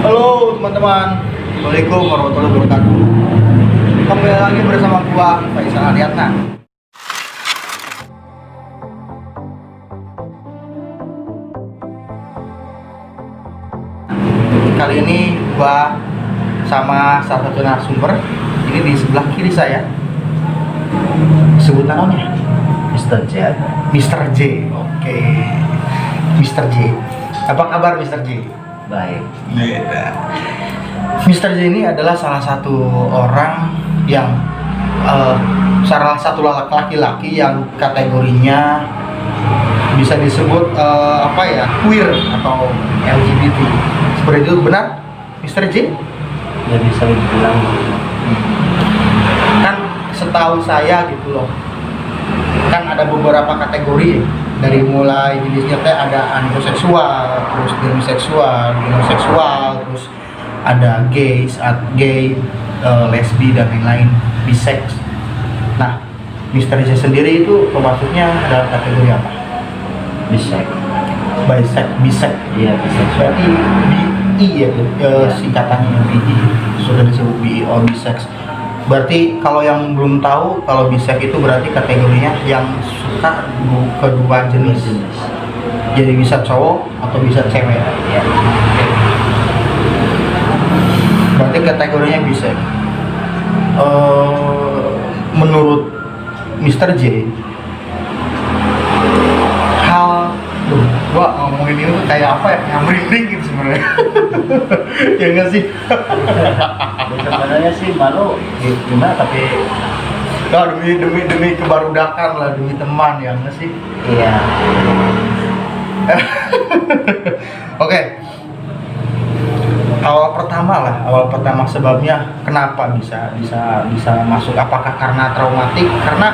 Halo teman-teman, Assalamualaikum warahmatullahi wabarakatuh. Kembali lagi bersama gua Faisal Ariatna. Kali ini gua sama salah satu narasumber. Ini di sebelah kiri saya. Sebut namanya Mr. J. Mr. J. Oke. Mr. J. Apa kabar Mr. J? Baik. Mr. J ini adalah salah satu orang yang salah satu laki-laki yang kategorinya bisa disebut queer atau LGBT. Seperti itu benar, Mr. J? Ya bisa dibilang Kan setahu saya gitu loh, kan ada beberapa kategori dari mulai jenisnya teh ada androseksual, terus demiseksual, homoseksual, terus ada gay, lesbi dan lain-lain, bisex. Nah, Mr. J sendiri itu termasuknya dalam kategori apa? bisek. Bisex. Iya bisek. Berarti BI ya, singkatannya BI, sudah disebut BI or bisex. Berarti kalau yang belum tahu, kalau bisex itu berarti kategorinya yang suka kedua jenis. Jadi bisa cowok atau bisa cewek. Ya. Berarti kategorinya bisex. Menurut Mr. J, gua ngomongin ini tuh kayak apa ya? Yang merinding gitu sebenarnya. Ya nggak sih? Sebenarnya sih malu gimana tapi Nah, demi kebarudakan lah, demi teman ya nggak sih? iya. Oke. Awal pertama sebabnya kenapa bisa masuk, apakah karena traumatik? Karena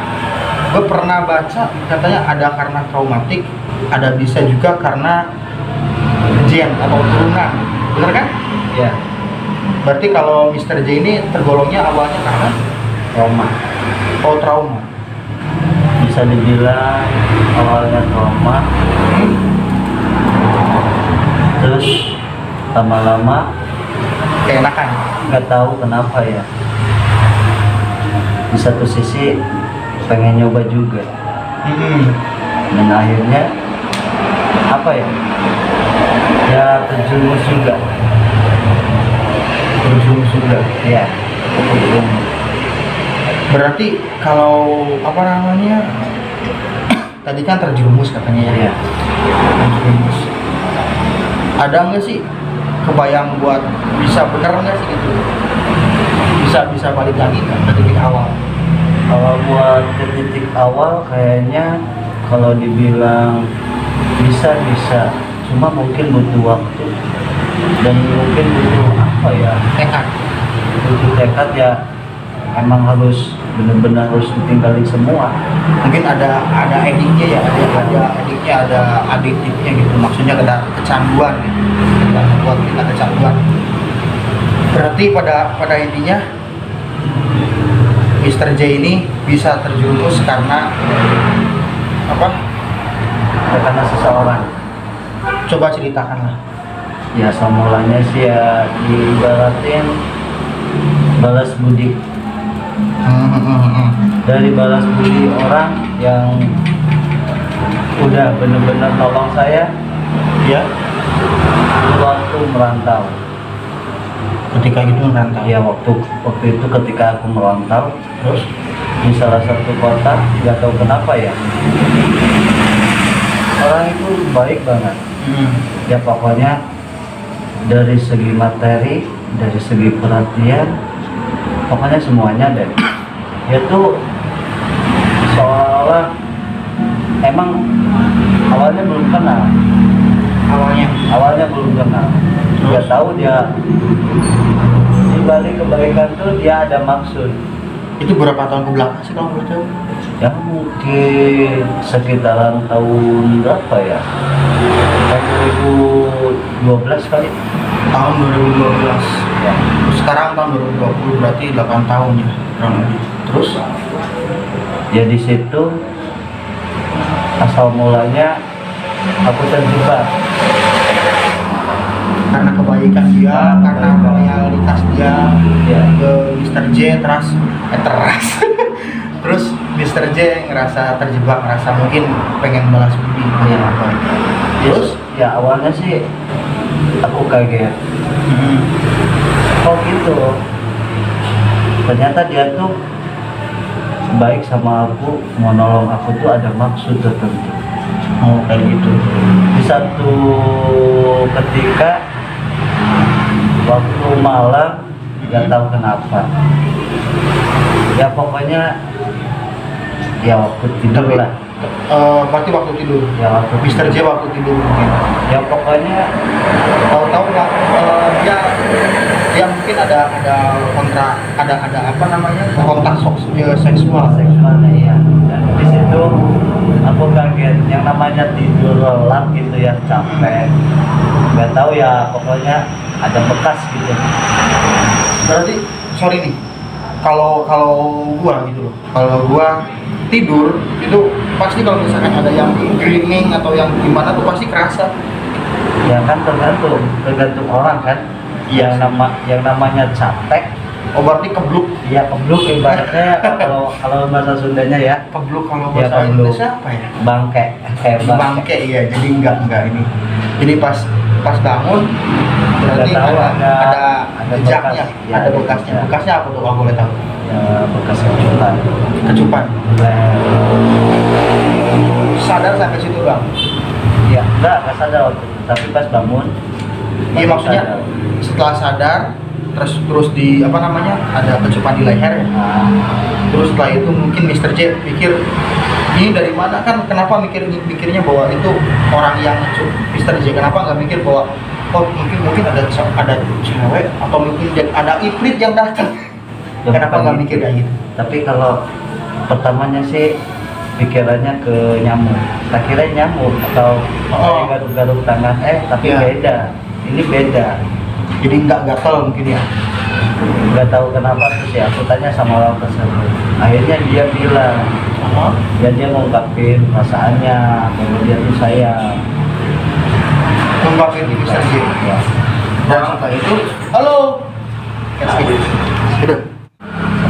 gue pernah baca katanya ada karena traumatik, ada bisa juga karena gen atau turunan, bener kan? Iya. Berarti kalau Mr. J ini tergolongnya awalnya karena Trauma. trauma. Bisa dibilang awalnya trauma. Terus lama-lama Keenakan. nggak tahu kenapa ya. Di satu sisi pengen nyoba juga. Dan akhirnya apa ya? Ya terjerumus juga. Ya. Terjerumus. Berarti kalau apa namanya? Tadi kan terjerumus katanya ya. Ya. Terjerumus. Ada nggak sih kebayang buat bisa bener nggak sih gitu? Bisa balik lagi nggak ke titik awal? Kalau buat ke titik awal kayaknya kalau dibilang bisa, cuma mungkin butuh waktu dan mungkin butuh apa ya? Butuh tekad ya. Emang harus benar-benar harus ditinggalin semua. Mungkin ada ediknya ya, ada ediknya, ada adiktifnya gitu. Maksudnya ada kecanduan gitu. Kita membuat kita kecanduan. Berarti pada intinya Mr. J ini bisa terjerumus karena apa? Karena seseorang. Coba ceritakanlah. Ya semulanya sih ya diibaratin balas budi. Dari balas budi orang yang udah bener-bener nolong saya Ya, waktu merantau. ketika itu merantau. Ya waktu itu ketika aku merantau Terus di salah satu kota, nggak tahu kenapa ya orang itu baik banget. Ya pokoknya dari segi materi, dari segi perhatian, pokoknya semuanya deh. Dia tuh seolah emang awalnya belum kenal. Awalnya belum kenal. Nggak tahu dia di balik kebaikan tuh dia ada maksud. itu berapa tahun ke belakang sih kalau boleh tahu? Ya mungkin sekitaran tahun berapa ya? Tahun 2012 kali. Tahun 2012. Ya. Sekarang tahun 2020 berarti 8 tahun ya kurang lebih. Terus Ya di situ asal mulanya aku terjebak karena kebaikan dia, karena loyalitas dia Ya. ke Mr. J terus Mr. J ngerasa terjebak, ngerasa mungkin pengen balas budi. Iya. Terus Ya awalnya sih aku kaget. Kok gitu? Ternyata dia tuh baik sama aku, mau nolong aku tuh ada maksud tertentu. oh kayak gitu. Di satu ketika waktu malam nggak tahu kenapa, ya pokoknya ya waktu tidur lah, Berarti waktu tidur. ya waktu Mr. J waktu tidur mungkin. ya pokoknya Tahu nggak dia mungkin ada kontra, ada apa namanya, kontak seksual. seksualnya ya. Dan di situ aku kaget, yang namanya tidur lelap gitu ya, capek, nggak tahu ya pokoknya ada bekas gitu. Berarti sorry nih, kalau gua gitu loh, kalau gua tidur itu pasti kalau misalkan ada yang dreaming atau yang gimana tuh pasti kerasa. Ya kan tergantung orang kan. Iya. Yang namanya capek, Oh berarti kebluk. ya kebluk ibaratnya. kalau bahasa Sundanya ya Kebluk kalau Ya, bahasa kebluk. Indonesia apa ya? bangke, kayak Bangke iya, jadi enggak ini. Jadi pas bangun berarti Nggak tahu ada ada jejaknya, bekas. Ya, ada bekasnya. ya. Bekasnya apa tuh kalau boleh tahu? Ya, bekas kecutan. Kecupan. Sadar sampai situ bang? Ya enggak sadar waktu itu, tapi pas bangun. Iya baru maksudnya sadar. setelah sadar terus di apa namanya, ada kecupan di leher ya. Nah, Terus setelah itu mungkin Mr. J pikir ini dari mana, kan kenapa mikirnya bahwa itu orang yang ngecup Mr. J, kenapa nggak mikir bahwa oh mungkin ada cewek atau mungkin ada ifrit yang datang. ya Kenapa bukan nggak gitu. mikir kayak gitu? Tapi kalau pertamanya sih pikirannya ke nyamuk. Tak kira nyamuk atau Oh. garuk-garuk tangan, tapi Iya. beda. Ini beda. Jadi nggak gatel mungkin ya. Nggak tahu kenapa, terus ya aku tanya sama orang tersebut. Akhirnya dia bilang, Oh. ya dia ngungkapin perasaannya kalau dia tuh sayang. Ngungkapin di Mr. J. Ya. Dan setelah itu, halo. Udah.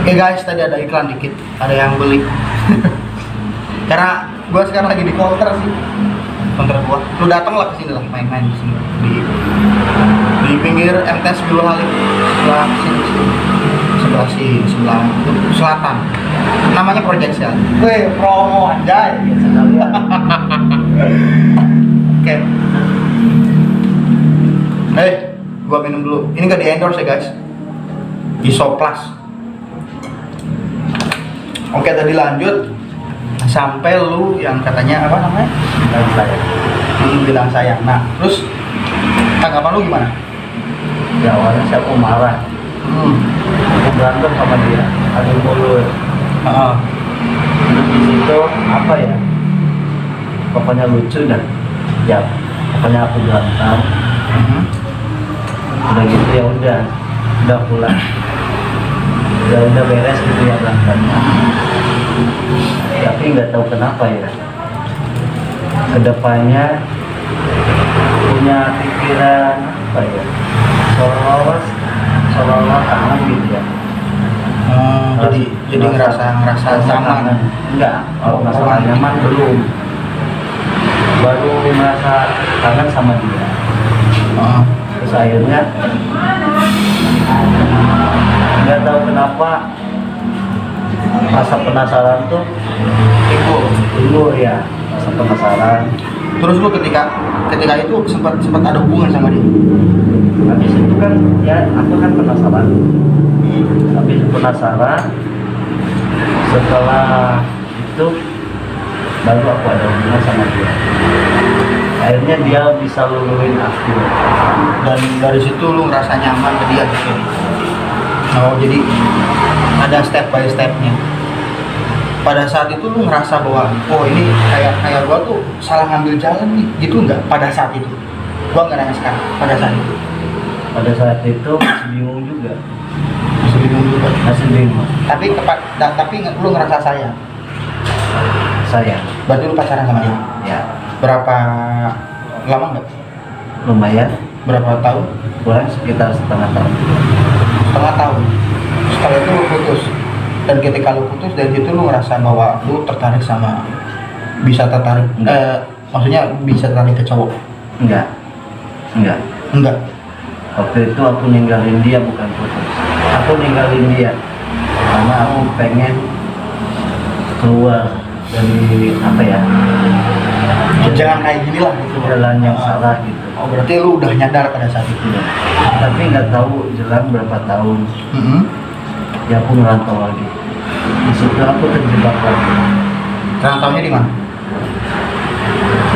Oke guys, tadi ada iklan dikit, ada yang beli. Karena gua sekarang lagi di counter sih, counter gua. Lu datang lah ke sini lah, main-main di sini di pinggir MTS Bulu Halim, sebelah sini, sebelah selatan. Namanya Project Sale. Weh, promo anjay. Ya, sekalian. Oke. Gua minum dulu. Ini nggak di endorse ya guys. Isoplas. Oke, tadi lanjut sampai lu yang katanya apa namanya? Dan saya, Bilang sayang. Nah, terus tanggapan lu gimana? ya awalnya saya aku marah. Aku berantem sama dia, adu mulut. Heeh. Terus di situ apa ya? Pokoknya lucu dah. Ya, pokoknya aku berantem. Udah gitu ya udah pulang. Udah beres gitu ya berantemnya. Tapi nggak tahu kenapa ya. Kedepannya punya pikiran apa ya? Seolah-olah kangen gitu ya. Jadi ngerasa nyaman. Enggak, kalau masalah nyaman belum. Baru merasa kangen sama dia. Heeh. Terus akhirnya nggak tahu kenapa rasa penasaran tuh timbul ya, rasa penasaran. Terus lu ketika itu sempat ada hubungan sama dia? Habis itu kan ya aku kan penasaran. Habis penasaran, setelah itu baru aku ada hubungan sama dia. Akhirnya dia bisa luluhin aku. Dan dari situ lu ngerasa nyaman ke dia gitu. Oh, jadi ada step by stepnya. Pada saat itu lu ngerasa bahwa oh ini kayak gua tuh salah ngambil jalan nih, gitu nggak pada saat itu? Gua nggak nanya sekarang, pada saat itu. Pada saat itu masih bingung juga, Masih bingung juga. masih bingung. Tapi lu ngerasa sayang. Sayang, Berarti lu pacaran sama dia. ya Berapa lama nggak? lumayan. Berapa tahun? kurang sekitar setengah tahun. Setengah tahun. Setelah itu lu putus. Dan ketika lu putus dari situ lu ngerasa bahwa lu tertarik sama, bisa tertarik, maksudnya bisa tertarik ke cowok? Enggak. Enggak. Waktu itu aku ninggalin dia, bukan putus. Aku ninggalin dia karena aku pengen keluar dari apa ya, Jangan kayak gini lah gitu. jalan yang salah gitu. Oh, berarti lu udah nyadar pada saat itu. Ya. Tapi nggak tahu jelang berapa tahun Mm-hmm. ya aku ngerantau lagi. Di situ aku terjebak lagi. Rantaunya di mana?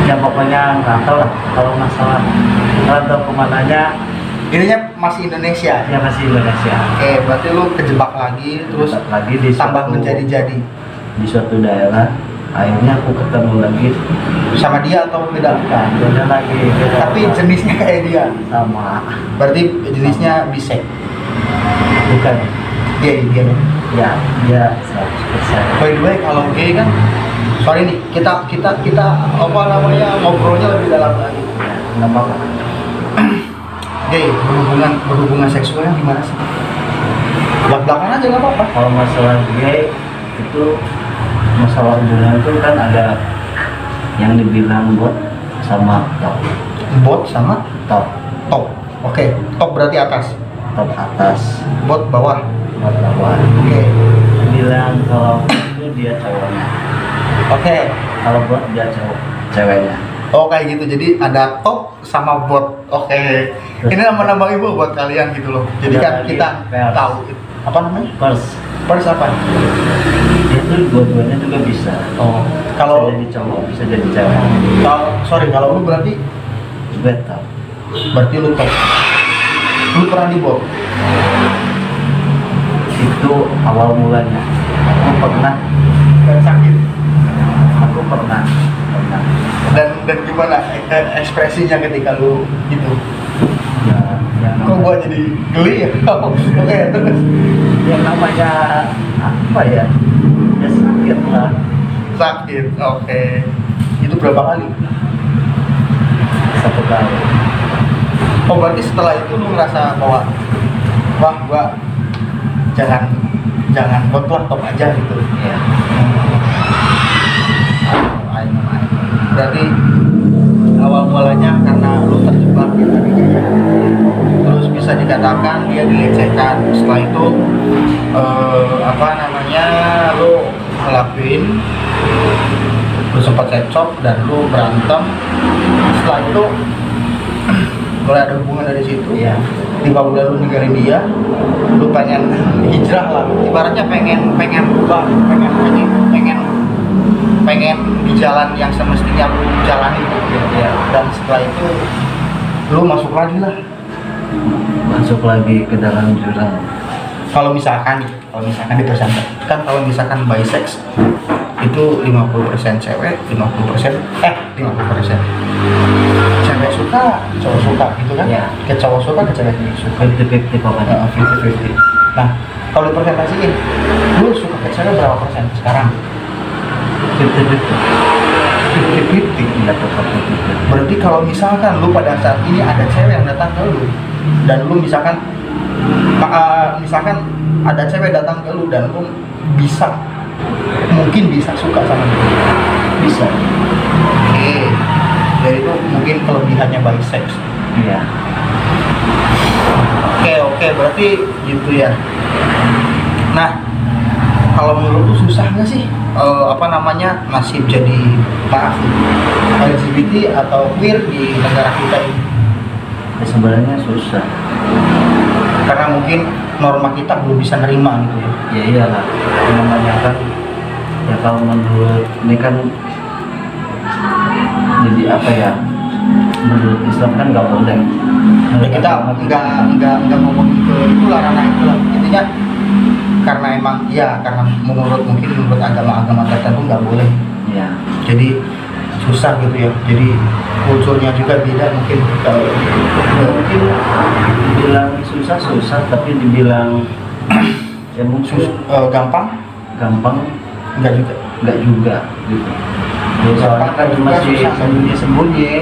Ya pokoknya ngerantau lah. Kalau masalah ngerantau kemananya, Ininya masih Indonesia. ya masih Indonesia. Oke, berarti lu kejebak lagi, terus Terus lagi di tambah suatu, menjadi-jadi. di suatu daerah. Akhirnya aku ketemu lagi. Sama dia atau beda? Bukan, beda lagi. Beda Tapi orang. jenisnya kayak dia. Sama. Berarti jenisnya bisek. Bukan. Dia. Ya, dia 100%. By the way, kalau gay kan, sorry nih, kita apa namanya, ngobrolnya lebih dalam lagi. Ya, nggak apa-apa. Gay, berhubungan seksualnya gimana sih? Belak-belakan aja nggak apa-apa. Kalau masalah gay itu, masalah hubungan itu kan ada yang dibilang bot sama top. Bot sama Top, top. Oke, top berarti atas, top atas, bot bawah. bot bawah. Oke. Bilang kalau itu dia cowoknya, Oke. kalau bot dia cowok ceweknya. Oh kayak gitu, jadi ada top sama bot. Oke. Ini nama-nama ibu buat kalian gitu loh. Jadi Ada kan lagi kita pers. tahu apa namanya? First, Pers apa? itu dua-duanya juga bisa. Oh, Bisa kalau jadi cowok, bisa jadi cewek. kalau lu berarti Betul. lu top. Lu pernah di bot? Itu awal mulanya. Dan sakit. Aku pernah. Dan gimana ekspresinya ketika lu gitu? Ya, Kok gua jadi geli ya? Oke, terus yang namanya apa ya? Ya sakit lah. sakit. Oke. Itu berapa kali? Satu kali. Oh berarti setelah itu lu ngerasa bahwa wah gua jangan bot lah, top aja gitu. Ya. I know. Berarti awal mulanya karena lu terjebak gitu. Terus bisa dikatakan dia dilecehkan. Setelah itu apa namanya, lu ngelakuin, lu sempat cekcok dan lu berantem. Setelah itu mulai ada hubungan dari situ. Iya. 5 bulan lu ninggalin dia, lu pengen hijrah lah, ibaratnya pengen berubah, pengen di jalan yang semestinya lu jalani gitu ya. Dan setelah itu lu masuk lagi lah. Masuk lagi ke dalam jurang. Kalau misalkan dipersamakan kan, kalau misalkan bisex itu 50% cewek, 50% cewek suka, cowok suka gitu kan? Iya. Ke cowok suka, ke cewek suka. 50-50 pokoknya. 50-50. Nah, kalau dipresentasiin, lu suka ke cewek berapa persen sekarang? 50-50. 50-50. Nggak tepat 50. Berarti kalau misalkan lu pada saat ini ada cewek yang datang ke lu, dan lu misalkan ada cewek datang ke lu dan lu mungkin bisa suka sama dia. Bisa. Oke. Jadi itu mungkin kelebihannya bisex. Iya. Oke, berarti gitu ya. Nah, kalau menurut lu susah nggak sih nasib jadi LGBT atau queer di negara kita ini? Ya, sebenarnya susah. Karena mungkin norma kita belum bisa nerima gitu ya. Ya iyalah. Yang namanya kan, ya kalau menurut ini kan jadi apa ya? Menurut Islam kan nggak boleh. Ya, kita nggak ngomong ke itulah, ranah itulah. Intinya karena menurut agama-agama tertentu nggak boleh. Ya. Jadi susah gitu ya. Jadi kulturnya juga beda mungkin. Mungkin dibilang susah, tapi dibilang ya mungkin Gampang gampang nggak juga. nggak juga gitu. Ya, soalnya kan Gampang juga masih susah. sembunyi-sembunyi.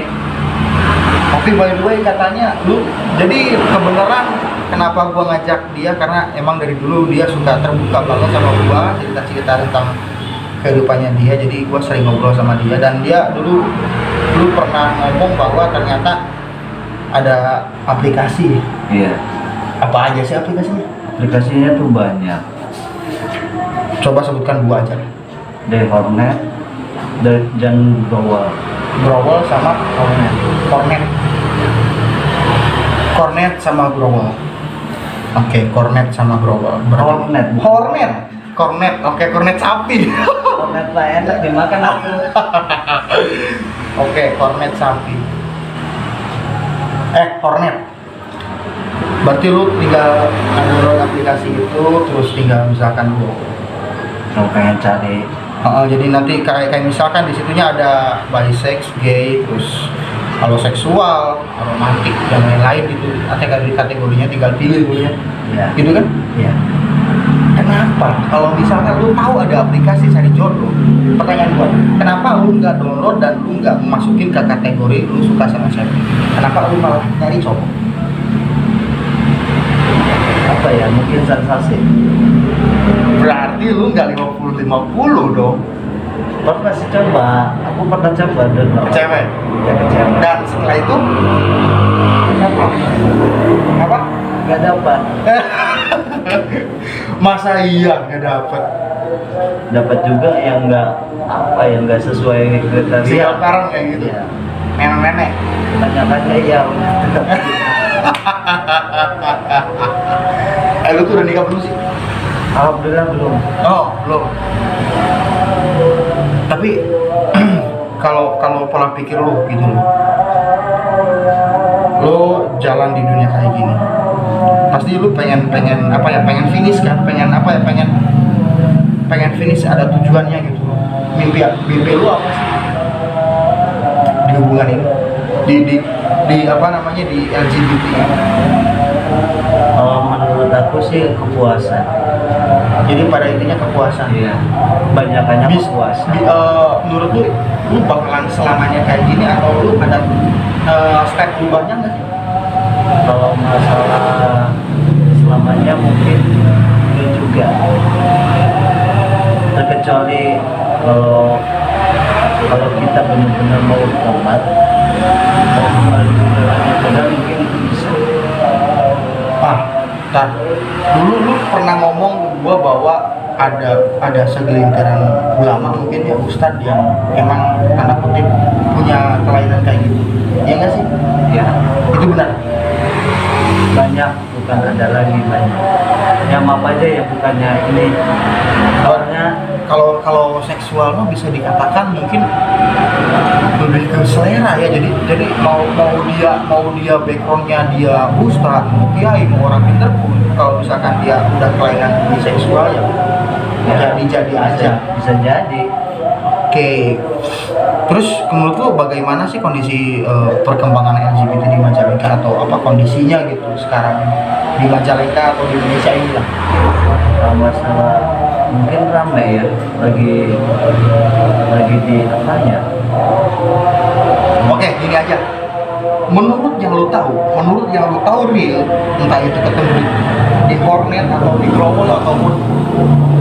Tapi by the way katanya lu, jadi kebenaran kenapa gua ngajak dia karena emang dari dulu dia suka terbuka banget sama gua, cerita-cerita tentang kehidupannya dia. Jadi gua sering ngobrol sama dia dan dia dulu pernah ngomong bahwa ternyata ada aplikasi. Iya. Apa aja sih aplikasinya? Aplikasinya tuh banyak. Coba sebutkan dua aja. The Hornet dan Growl. Growl sama Cornet sama Growl. Oke, Cornet sama Growl. Cornet. Oke, Cornet sapi. Hornet lah enak dimakan aku. Oke, Cornet sapi. Cornet. Berarti lu tinggal download aplikasi itu, terus tinggal misalkan lu Kalau pengen cari jadi nanti kayak misalkan di situnya ada bisex, gay, terus kalau seksual, romantik dan lain-lain gitu. Kategorinya tinggal pilih dulu ya. ya. Gitu kan? Iya. Kenapa? Kalau misalkan lu tahu ada aplikasi cari jodoh, pertanyaan gua, kenapa lu nggak download dan lu nggak masukin ke kategori lu suka sama siapa? Kenapa lu malah nyari cowok? Apa ya? Mungkin sensasi. Berarti lu nggak 50-50 dong. Pernah sih coba. Aku pernah coba dan Cewek. Ya ke cewek. Dan setelah itu Kenapa? apa? Gak dapat. Masa iya nggak dapet? Dapat juga yang nggak sesuai kriteria. Sial sekarang kayak gitu. Iya. Nenek-nenek. Banyakannya ya. Lu tuh udah nikah belum sih? Alhamdulillah belum. Oh, belum. Tapi kalau pola pikir lu gitu lu jalan di dunia kayak gini, pasti lu pengen apa ya? Pengen finish kan? Pengen finish, ada tujuannya gitu. Mimpi lu apa sih di hubungan ini? Di apa namanya, di LGBT? Kalau menurut aku sih kepuasan. Jadi pada intinya kepuasan. Iya. Banyakannya kepuasan. Menurut lu bakalan selamanya kayak gini atau lu ada step berubahnya nggak sih? Kalau masalah selamanya mungkin itu juga. Terkecuali kalau kita benar-benar mau tobat, mau kembali ke jalannya benar, mungkin itu bisa. Dulu lu pernah ngomong ke gua bahwa ada segelintiran ulama mungkin ya, ustadz yang emang tanda kutip punya kelainan kayak gitu. Iya nggak sih? Ya, Itu benar. banyak, bukan ada lagi banyak. Ya maaf aja ya, bukannya ini. Soalnya Kalau seksual mah bisa dikatakan mungkin lebih ke selera ya. Jadi mau dia backgroundnya dia ustadz, mau kiai, mau orang pintar pun, kalau misalkan dia udah kelainan di seksual ya jadi aja. bisa jadi. Oke. Terus menurut lu bagaimana sih kondisi perkembangan LGBT di Majalengka, atau apa kondisinya gitu sekarang di Majalengka atau di Indonesia ini lah? Kalau masalah mungkin ramai ya, lagi di apanya. Oke, gini aja. Menurut yang lu tahu real, entah itu ketemu di Hornet atau di Growl ataupun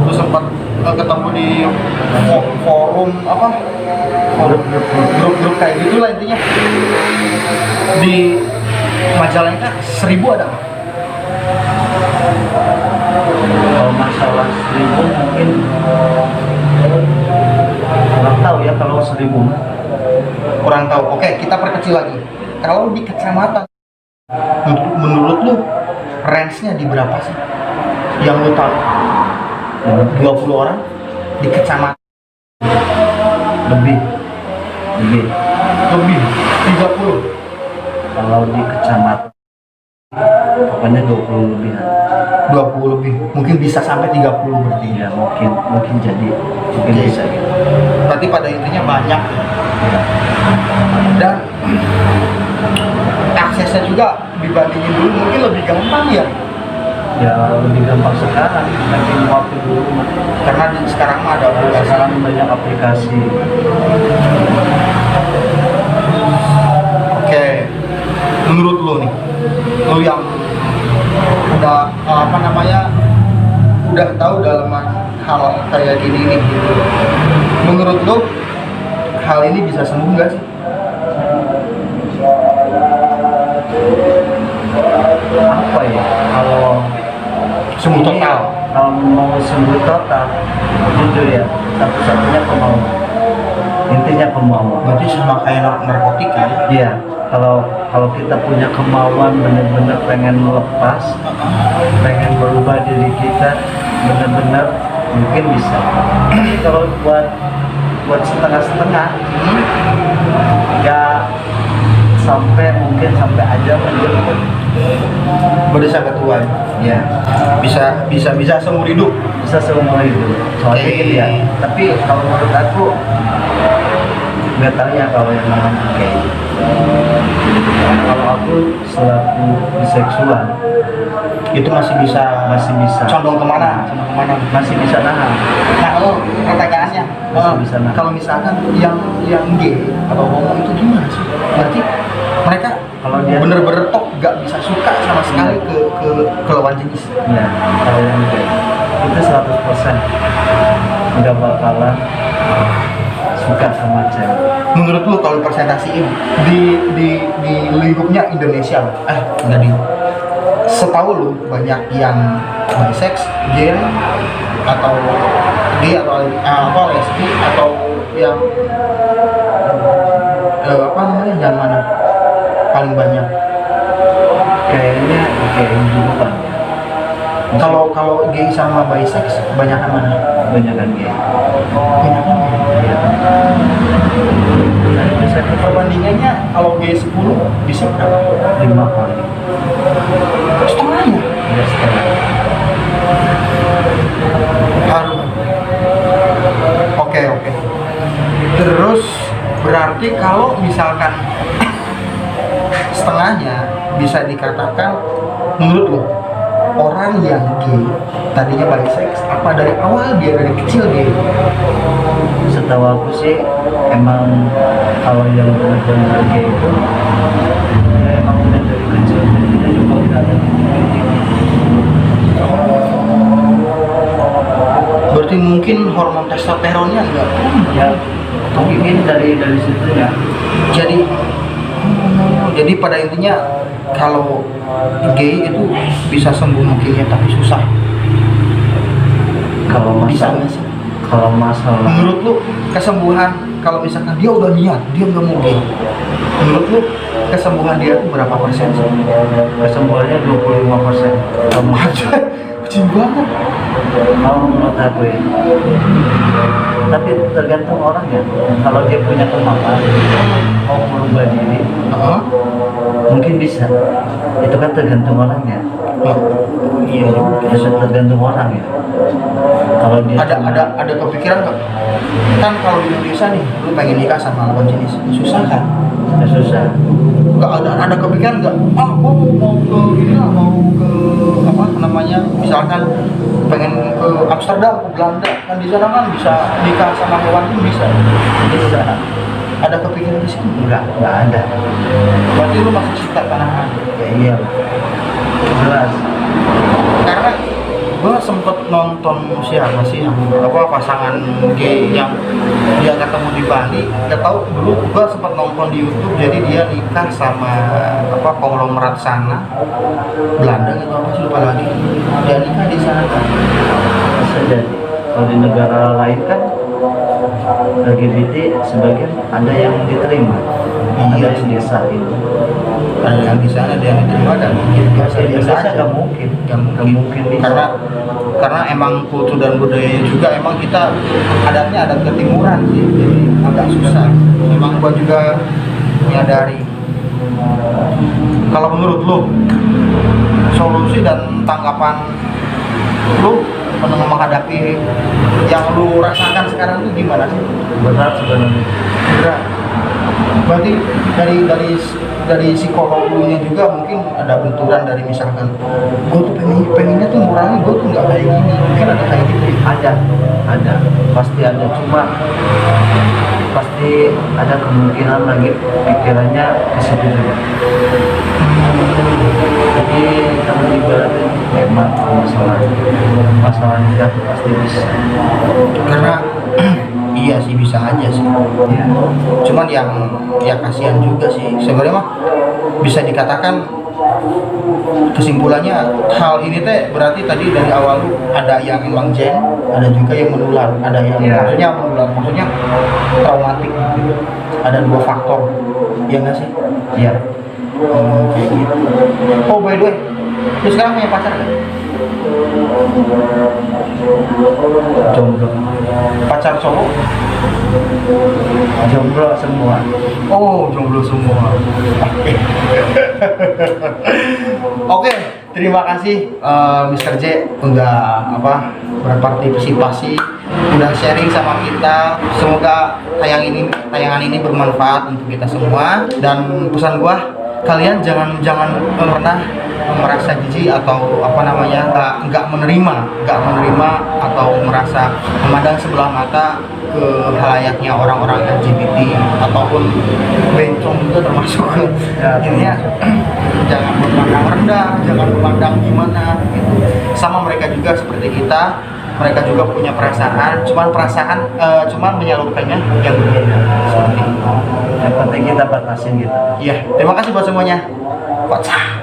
lu sempat ketemu di forum apa? Grup kayak gitu lah intinya. Di Majalengka 1000 ada nggak? Kalau masalah 1000 mungkin kurang tahu ya. Kalau 1000 Kurang tahu. Oke, kita perkecil lagi. Kalau di kecamatan, menurut lu range-nya di berapa sih? Yang lu tahu? 20 orang di kecamatan. lebih 30. kalau di kecamatan pokoknya 20 lebihan. 20 lebih. Mungkin bisa sampai 30 berarti. Ya mungkin jadi mungkin Oke. bisa gitu. Berarti pada intinya banyak. Dan aksesnya juga dibandingin dulu mungkin lebih gampang ya. Ya lebih gampang sekarang dibanding waktu dulu. Karena sekarang mah ada aplikasi. Sekarang banyak aplikasi. Oke. menurut lo nih, lo yang udah udah tahu dalam hal kayak gini nih, menurut lo hal ini bisa sembuh nggak sih? Apa ya, kalau Sembuh total. kalau mau sembuh total, jujur ya, satu-satunya kemauan, intinya kemauan. Berarti sama kayak narkotika ya? Iya, kalau kita punya kemauan benar-benar pengen melepas, pengen berubah diri kita, benar-benar mungkin bisa. Tapi kalau buat setengah-setengah, ya mungkin sampai aja menjemput. Berarti sampai tua ya? Ya, Bisa seumur hidup. bisa seumur hidup. Soalnya Oke. gitu ya. Tapi kalau menurut aku nggak tahu ya kalau yang namanya gay. Kalau aku selaku biseksual Itu masih bisa condong kemana? masih bisa nahan. Nah, kalau pertanyaannya, Masih bisa, nah. kalau misalkan yang gay atau homo itu gimana sih? Berarti mereka Kalau dia bener-bener tok gak bisa suka sama sekali ke lawan jenis. ya, kalau yang gay itu 100% nggak bakalan suka sama cewek. Menurut lu kalau persentasiin di lingkupnya Indonesia, enggak di setahu lu banyak yang bisex, gay atau gay atau lesbi atau yang yang mana paling banyak? Kayaknya gay duluan. Kalau gay sama bisex banyakan mana? Banyakan gay. Banyakan gay. Ya. Dari bisa ke Perbandingannya kalau gay 10 bisa berapa? 5 kali. Setengahnya. Ya setengah. Harum. Oke. Terus berarti kalau misalkan setengahnya bisa dikatakan menurut lo orang yang gay tadinya bisex apa dari awal dia dari kecil gay? Setahu aku sih emang kalau yang benar-benar gay itu ya emang udah dari kecil, kita juga udah ada titik-titik. Berarti mungkin hormon testosteronnya enggak? Ya mungkin dari situnya. Jadi pada intinya kalau gay itu bisa sembuh mungkinnya tapi susah. Kalau Bisa masalah nggak sih? kalau masalah Menurut lu kesembuhan kalau misalkan dia udah niat dia nggak mau gay, menurut lu kesembuhan dia itu berapa persen sih? kesembuhannya 25%. Kamu Aja kecil banget. kalau menurut aku ya. Tapi tergantung orangnya. Kalau dia punya kemampuan mau merubah diri, Heeh. mungkin bisa. Itu kan tergantung orangnya. Iya. Bisa tergantung orang ya. Kalau dia Ada kepikiran nggak? Kan kalau di Indonesia nih, lu pengen nikah sama lawan jenis susah kan? ya susah. Nggak ada kepikiran nggak? Gua mau ke ini lah, mau ke apa namanya? Misalkan pengen ke Amsterdam, ke Belanda, kan di sana kan bisa nikah sama hewan pun bisa. Bisa. Ada kepikiran di sini? Enggak ada. Berarti lu masih suka tanah air. Ya iya. Jelas. Karena gue sempet nonton siapa sih yang pasangan gay yang dia ketemu di Bali. Gak tau dulu gue sempet nonton di YouTube, jadi dia nikah sama konglomerat sana Belanda gitu apa sih lupa lagi. Dia nikah di sana kan. Bisa jadi. Kalau di negara lain kan LGBT sebagian ada yang diterima, ada Iya yang sih. disahin. Ada yang di sana, ada yang diterima dan mungkin biasa Indonesia aja. nggak mungkin. Nggak Nggak mungkin bisa. karena emang kultur dan budayanya juga emang kita adatnya adat ketimuran sih, jadi agak susah. Emang gua juga menyadari. Kalau menurut lu solusi dan tanggapan lu menghadapi yang lu rasakan sekarang itu gimana sih? Berat sebenarnya. Berat. Berarti dari psikolog lu nya juga mungkin ada benturan dari misalkan gue tuh pengennya tuh ngurangin, gue tuh nggak kayak gini, mungkin ada kayak gitu ya? Ada, pasti ada. Cuma pasti ada kemungkinan lagi pikirannya ke situ juga. Jadi kamu ibaratnya hemat masalah nikah tuh pasti bisa. Karena iya sih bisa aja sih. Ya. Cuman yang ya kasihan juga sih sebenarnya mah, bisa dikatakan kesimpulannya hal ini teh berarti tadi dari awal tuh ada yang emang gen, ada juga yang menular, ada yang Iya. maksudnya traumatik gitu. Ada dua faktor, ya nggak sih? Iya. Kayak gitu. Oh by the way, lu sekarang punya pacar nggak? Jomblo. Pacar cowok? Jomblo semua. Oh, jomblo semua. Oke. Oke, terima kasih Mr. J udah berpartisipasi, udah sharing sama kita. Semoga tayangan ini bermanfaat untuk kita semua. Dan pesan gua, kalian jangan pernah merasa jijik atau nggak menerima atau merasa memandang sebelah mata ke halayaknya orang-orang LGBT ataupun bencong juga termasuk. Intinya jangan memandang rendah, jangan memandang gimana gitu. Sama mereka juga seperti kita, mereka juga punya perasaan, cuman menyalurkannya yang berbeda seperti itu. Yang penting kita batasin gitu. Iya, terima kasih buat semuanya. What's up?